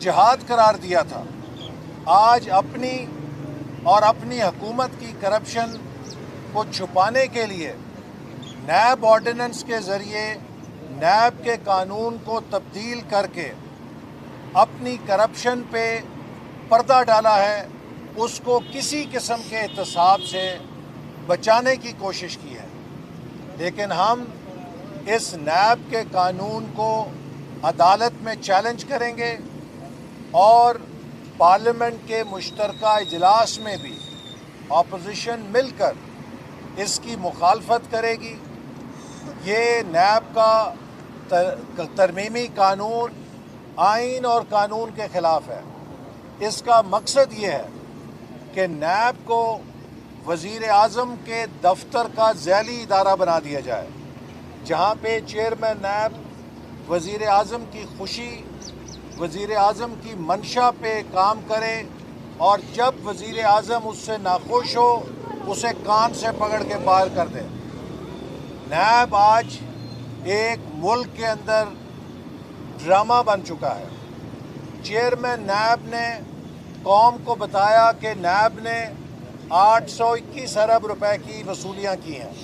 جہاد قرار دیا تھا، آج اپنی اور اپنی حکومت کی کرپشن کو چھپانے کے لیے نیب آرڈیننس کے ذریعے نیب کے قانون کو تبدیل کر کے اپنی کرپشن پہ پردہ ڈالا ہے، اس کو کسی قسم کے احتساب سے بچانے کی کوشش کی ہے۔ لیکن ہم اس نیب کے قانون کو عدالت میں چیلنج کریں گے اور پارلیمنٹ کے مشترکہ اجلاس میں بھی اپوزیشن مل کر اس کی مخالفت کرے گی۔ یہ نیب کا ترمیمی قانون آئین اور قانون کے خلاف ہے۔ اس کا مقصد یہ ہے کہ نیب کو وزیر اعظم کے دفتر کا ذیلی ادارہ بنا دیا جائے، جہاں پہ چیئرمین نیب وزیر اعظم کی خوشی، وزیر اعظم کی منشا پہ کام کرے، اور جب وزیر اعظم اس سے ناخوش ہو اسے کان سے پکڑ کے باہر کر دے۔ نیب آج ایک ملک کے اندر ڈرامہ بن چکا ہے۔ چیئرمین نیب نے قوم کو بتایا کہ نیب نے 821 ارب روپے کی وصولیاں کی ہیں۔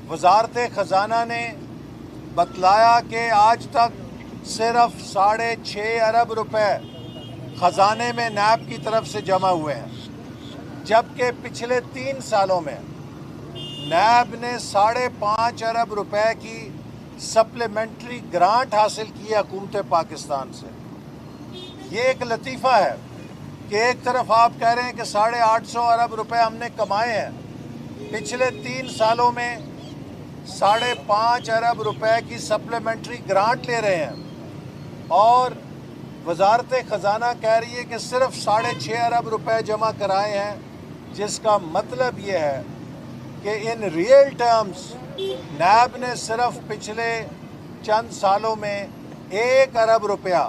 وزارت خزانہ نے بتلایا کہ آج تک صرف 6.5 ارب روپے خزانے میں نیب کی طرف سے جمع ہوئے ہیں، جبکہ پچھلے 3 سالوں میں نیب نے 5.5 ارب روپے کی سپلیمنٹری گرانٹ حاصل کی ہے حکومت پاکستان سے۔ یہ ایک لطیفہ ہے کہ ایک طرف آپ کہہ رہے ہیں کہ 850 ارب روپے ہم نے کمائے ہیں، پچھلے 3 سالوں میں 5.5 ارب روپے کی سپلیمنٹری گرانٹ لے رہے ہیں، اور وزارت خزانہ کہہ رہی ہے کہ صرف 6.5 ارب روپے جمع کرائے ہیں، جس کا مطلب یہ ہے کہ ان ریئل ٹرمز نیب نے صرف پچھلے چند سالوں میں 1 ارب روپیہ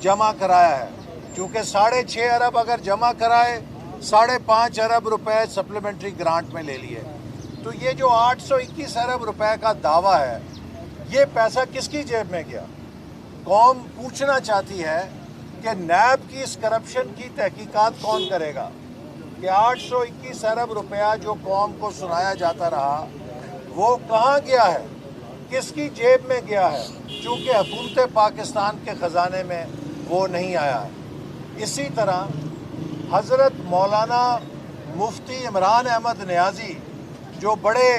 جمع کرایا ہے، چونکہ 6.5 ارب اگر جمع کرائے 5.5 ارب روپے سپلیمنٹری گرانٹ میں لے لیے۔ تو یہ جو 821 ارب روپے کا دعویٰ ہے، یہ پیسہ کس کی جیب میں گیا؟ قوم پوچھنا چاہتی ہے کہ نیب کی اس کرپشن کی تحقیقات کون کرے گا کہ 821 ارب روپیہ جو قوم کو سنایا جاتا رہا وہ کہاں گیا ہے، کس کی جیب میں گیا ہے، چونکہ حکومت پاکستان کے خزانے میں وہ نہیں آیا ہے۔ اسی طرح حضرت مولانا مفتی عمران احمد نیازی، جو بڑے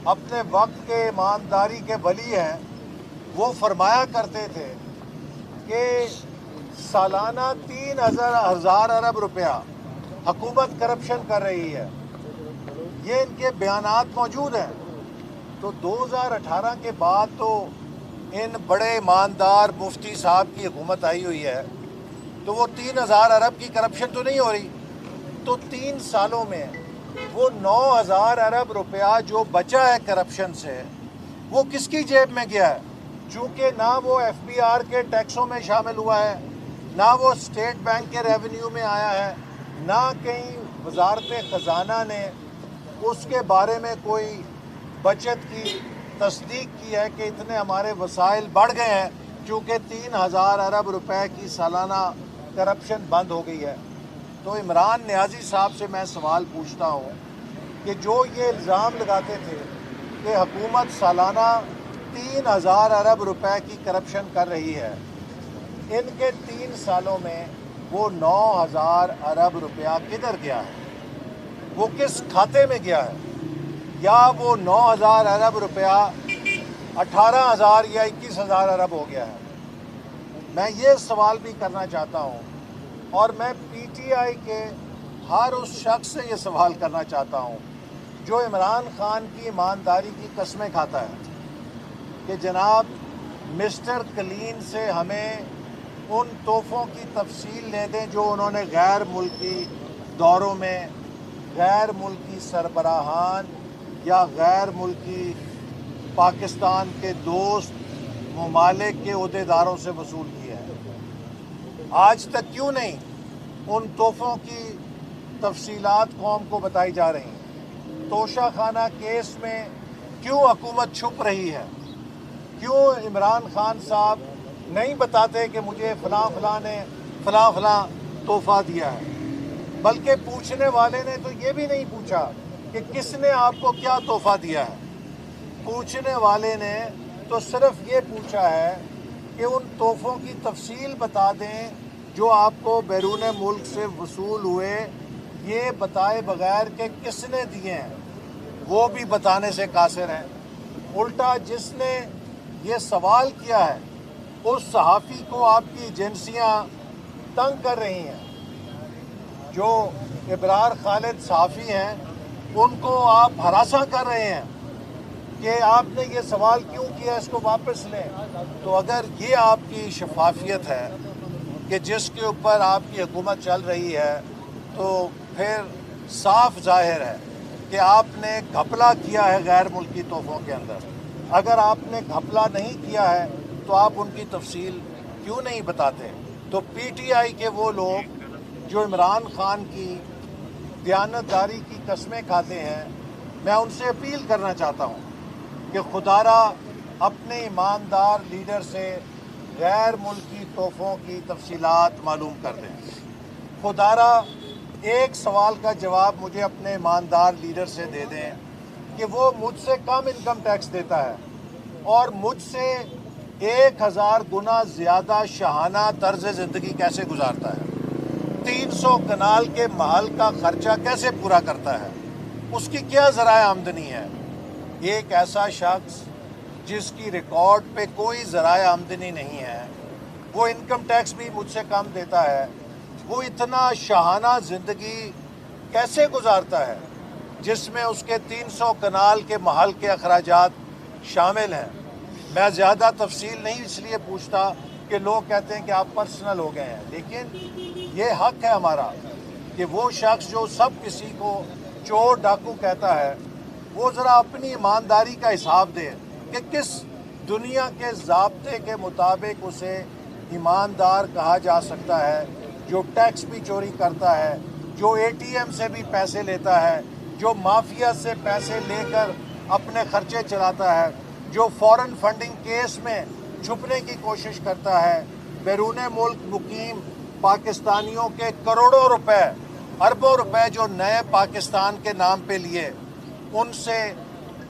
اپنے وقت کے ایمانداری کے ولی ہیں، وہ فرمایا کرتے تھے کہ سالانہ 3,000 ارب روپیہ حکومت کرپشن کر رہی ہے۔ یہ ان کے بیانات موجود ہیں۔ تو 2018 کے بعد تو ان بڑے ایماندار مفتی صاحب کی حکومت آئی ہوئی ہے، تو وہ 3,000 ارب کی کرپشن تو نہیں ہو رہی۔ تو 3 سالوں میں وہ 9,000 ارب روپیہ جو بچا ہے کرپشن سے، وہ کس کی جیب میں گیا ہے؟ چونکہ نہ وہ ایف بی آر کے ٹیکسوں میں شامل ہوا ہے، نہ وہ اسٹیٹ بینک کے ریونیو میں آیا ہے، نہ کہیں وزارت خزانہ نے اس کے بارے میں کوئی بچت کی تصدیق کی ہے کہ اتنے ہمارے وسائل بڑھ گئے ہیں چونکہ 3,000 ارب روپے کی سالانہ کرپشن بند ہو گئی ہے۔ تو عمران نیازی صاحب سے میں سوال پوچھتا ہوں کہ جو یہ الزام لگاتے تھے کہ حکومت سالانہ 3,000 ارب روپے کی کرپشن کر رہی ہے، ان کے 3 سالوں میں وہ 9,000 ارب روپیہ کدھر گیا ہے؟ وہ کس کھاتے میں گیا ہے؟ یا وہ 9,000 ارب روپیہ 18,000 یا 21,000 ارب ہو گیا ہے؟ میں یہ سوال بھی کرنا چاہتا ہوں، اور میں پی ٹی آئی کے ہر اس شخص سے یہ سوال کرنا چاہتا ہوں جو عمران خان کی ایمانداری کی قسمیں کھاتا ہے کہ جناب مسٹر کلین سے ہمیں ان تحفوں کی تفصیل لے دیں جو انہوں نے غیر ملکی دوروں میں غیر ملکی سربراہان یا غیر ملکی پاکستان کے دوست ممالک کے عہدیداروں سے وصول کیا ہے۔ آج تک کیوں نہیں ان تحفوں کی تفصیلات قوم کو بتائی جا رہی ہیں؟ توشہ خانہ کیس میں کیوں حکومت چھپ رہی ہے؟ کیوں عمران خان صاحب نہیں بتاتے کہ مجھے فلاں فلاں نے فلاں فلاں تحفہ دیا ہے، بلکہ پوچھنے والے نے تو یہ بھی نہیں پوچھا کہ کس نے آپ کو کیا تحفہ دیا ہے۔ پوچھنے والے نے تو صرف یہ پوچھا ہے کہ ان تحفوں کی تفصیل بتا دیں جو آپ کو بیرون ملک سے وصول ہوئے، یہ بتائے بغیر کہ کس نے دیے ہیں وہ بھی بتانے سے قاصر ہیں۔ الٹا جس نے یہ سوال کیا ہے اس صحافی کو آپ کی ایجنسیاں تنگ کر رہی ہیں۔ جو ابرار خالد صحافی ہیں ان کو آپ ہراساں کر رہے ہیں کہ آپ نے یہ سوال کیوں کیا، اس کو واپس لیں۔ تو اگر یہ آپ کی شفافیت ہے کہ جس کے اوپر آپ کی حکومت چل رہی ہے، تو پھر صاف ظاہر ہے کہ آپ نے گھپلا کیا ہے غیر ملکی تحفوں کے اندر۔ اگر آپ نے گھپلا نہیں کیا ہے تو آپ ان کی تفصیل کیوں نہیں بتاتے؟ تو پی ٹی آئی کے وہ لوگ جو عمران خان کی دیانتداری کی قسمیں کھاتے ہیں، میں ان سے اپیل کرنا چاہتا ہوں کہ خدارا اپنے ایماندار لیڈر سے غیر ملکی تحفوں کی تفصیلات معلوم کر دیں۔ خدارا ایک سوال کا جواب مجھے اپنے ایماندار لیڈر سے دے دیں کہ وہ مجھ سے کم انکم ٹیکس دیتا ہے اور مجھ سے 1000 گنا زیادہ شاہانہ طرز زندگی کیسے گزارتا ہے، 300 کنال کے محل کا خرچہ کیسے پورا کرتا ہے، اس کی کیا ذرائع آمدنی ہے۔ ایک ایسا شخص جس کی ریکارڈ پہ کوئی ذرائع آمدنی نہیں ہے، وہ انکم ٹیکس بھی مجھ سے کم دیتا ہے، وہ اتنا شاہانہ زندگی کیسے گزارتا ہے جس میں اس کے 300 کنال کے محل کے اخراجات شامل ہیں۔ میں زیادہ تفصیل نہیں اس لیے پوچھتا کہ لوگ کہتے ہیں کہ آپ پرسنل ہو گئے ہیں، لیکن یہ حق ہے ہمارا کہ وہ شخص جو سب کسی کو چور ڈاکو کہتا ہے وہ ذرا اپنی ایمانداری کا حساب دے کہ کس دنیا کے ضابطے کے مطابق اسے ایماندار کہا جا سکتا ہے، جو ٹیکس بھی چوری کرتا ہے، جو اے ٹی ایم سے بھی پیسے لیتا ہے، جو مافیا سے پیسے لے کر اپنے خرچے چلاتا ہے، جو فورن فنڈنگ کیس میں چھپنے کی کوشش کرتا ہے، بیرون ملک مقیم پاکستانیوں کے کروڑوں روپے، اربوں روپے جو نئے پاکستان کے نام پہ لیے، ان سے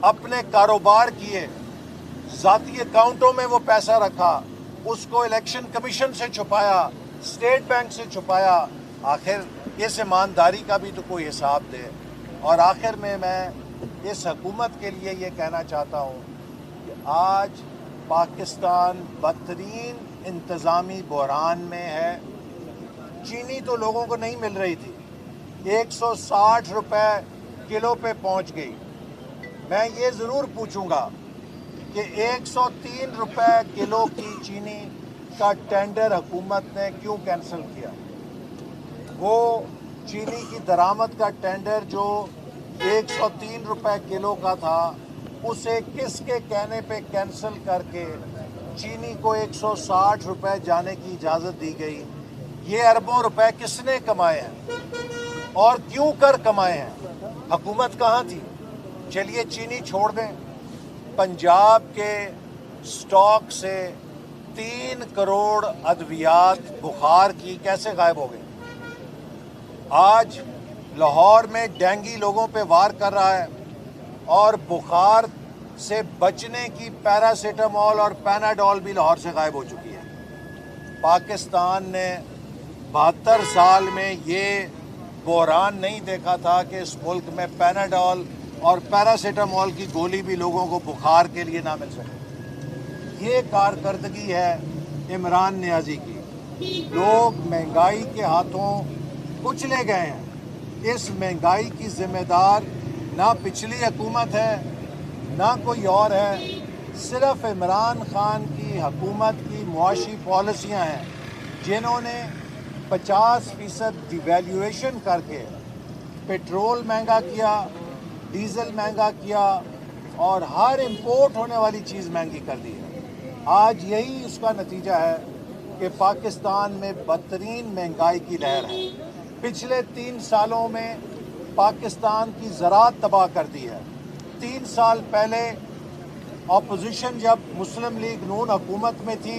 اپنے کاروبار کیے، ذاتی اکاؤنٹوں میں وہ پیسہ رکھا، اس کو الیکشن کمیشن سے چھپایا، اسٹیٹ بینک سے چھپایا۔ آخر اس ایمانداری کا بھی تو کوئی حساب دے۔ اور آخر میں اس حکومت کے لیے یہ کہنا چاہتا ہوں کہ آج پاکستان بدترین انتظامی بحران میں ہے۔ چینی تو لوگوں کو نہیں مل رہی تھی، 160 روپے کلو پہ پہنچ گئی۔ میں یہ ضرور پوچھوں گا کہ 103 روپے کلو کی چینی کا ٹینڈر حکومت نے کیوں کینسل کیا؟ وہ چینی کی درآمد کا ٹینڈر جو 103 روپے کلو کا تھا، اسے کس کے کہنے پہ کینسل کر کے چینی کو 160 روپے جانے کی اجازت دی گئی؟ یہ اربوں روپے کس نے کمائے ہیں اور کیوں کر کمائے ہیں؟ حکومت کہاں تھی؟ چلیے چینی چھوڑ دیں، پنجاب کے سٹاک سے 3 کروڑ ادویات بخار کی کیسے غائب ہو گئی؟ آج لاہور میں ڈینگی لوگوں پہ وار کر رہا ہے اور بخار سے بچنے کی پیراسیٹامول اور پیناڈول بھی لاہور سے غائب ہو چکی ہے۔ پاکستان نے 72 سال میں یہ بحران نہیں دیکھا تھا کہ اس ملک میں پیناڈول اور پیراسیٹامول کی گولی بھی لوگوں کو بخار کے لیے نہ مل سکے۔ یہ کارکردگی ہے عمران نیازی کی۔ لوگ مہنگائی کے ہاتھوں کچلے گئے ہیں۔ اس مہنگائی کی ذمہ دار نہ پچھلی حکومت ہے نہ کوئی اور ہے، صرف عمران خان کی حکومت کی معاشی پالیسیاں ہیں جنہوں نے 50% ڈیویلیویشن کر کے پیٹرول مہنگا کیا، ڈیزل مہنگا کیا اور ہر امپورٹ ہونے والی چیز مہنگی کر دی ہے۔ آج یہی اس کا نتیجہ ہے کہ پاکستان میں بدترین مہنگائی کی لہر ہے۔ پچھلے 3 سالوں میں پاکستان کی زراعت تباہ کر دی ہے۔ 3 سال پہلے اپوزیشن جب مسلم لیگ نون حکومت میں تھی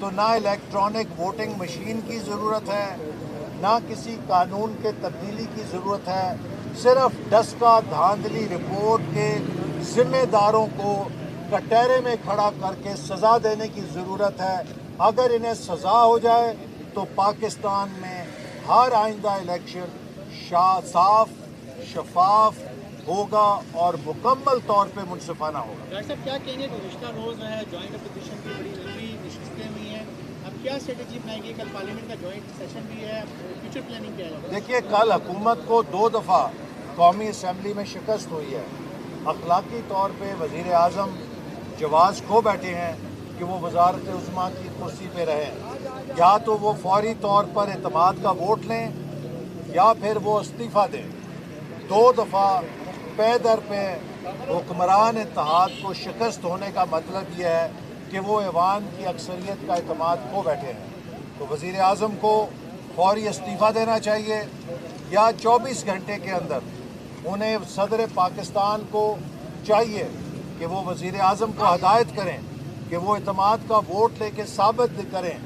تو نہ الیکٹرانک ووٹنگ مشین کی ضرورت ہے، نہ کسی قانون کے تبدیلی کی ضرورت ہے، صرف ڈسکا دھاندلی رپورٹ کے ذمہ داروں کو کٹہرے میں کھڑا کر کے سزا دینے کی ضرورت ہے۔ اگر انہیں سزا ہو جائے تو پاکستان میں ہر آئندہ الیکشن صاف شفاف ہوگا اور مکمل طور پہ منصفانہ ہوگا۔ ڈاکٹر صاحب کیا کہیں گے؟ گزشتہ روز جو ہے جوائنٹ اپوزیشن کی بڑی لمبی نشستیں ہوئی ہیں، اب کیا اسٹریٹجی بنائیں گے؟ کل پارلیمنٹ کا جوائنٹ سیشن بھی ہے، فیوچر پلاننگ کیا ہے؟ دیکھیے، کل حکومت کو 2 دفعہ قومی اسمبلی میں شکست ہوئی ہے۔ اخلاقی طور پہ وزیر اعظم جواز کھو بیٹھے ہیں کہ وہ وزارت عظمیٰ کی کرسی پہ رہیں، یا تو وہ فوری طور پر اعتماد کا ووٹ لیں یا پھر وہ استعفیٰ دیں۔ 2 دفعہ پے در پہ حکمران اتحاد کو شکست ہونے کا مطلب یہ ہے کہ وہ ایوان کی اکثریت کا اعتماد کھو بیٹھے ہیں۔ تو وزیر اعظم کو فوری استعفیٰ دینا چاہیے یا 24 گھنٹے کے اندر انہیں صدر پاکستان کو چاہیے کہ وہ وزیر اعظم کو ہدایت کریں کہ وہ اعتماد کا ووٹ لے کے ثابت کریں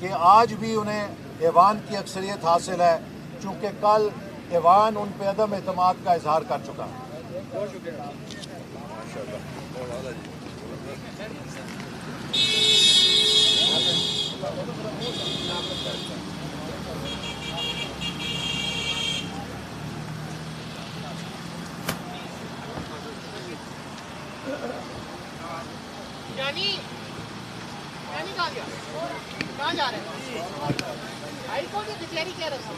کہ آج بھی انہیں ایوان کی اکثریت حاصل ہے، چونکہ کل ایوان ان پہ عدم اعتماد کا اظہار کر چکا ہے۔ بہت شکریہ۔ کہاں جا رہے ہیں؟ ہائی کورٹ نے ڈکلیئر کیا رہا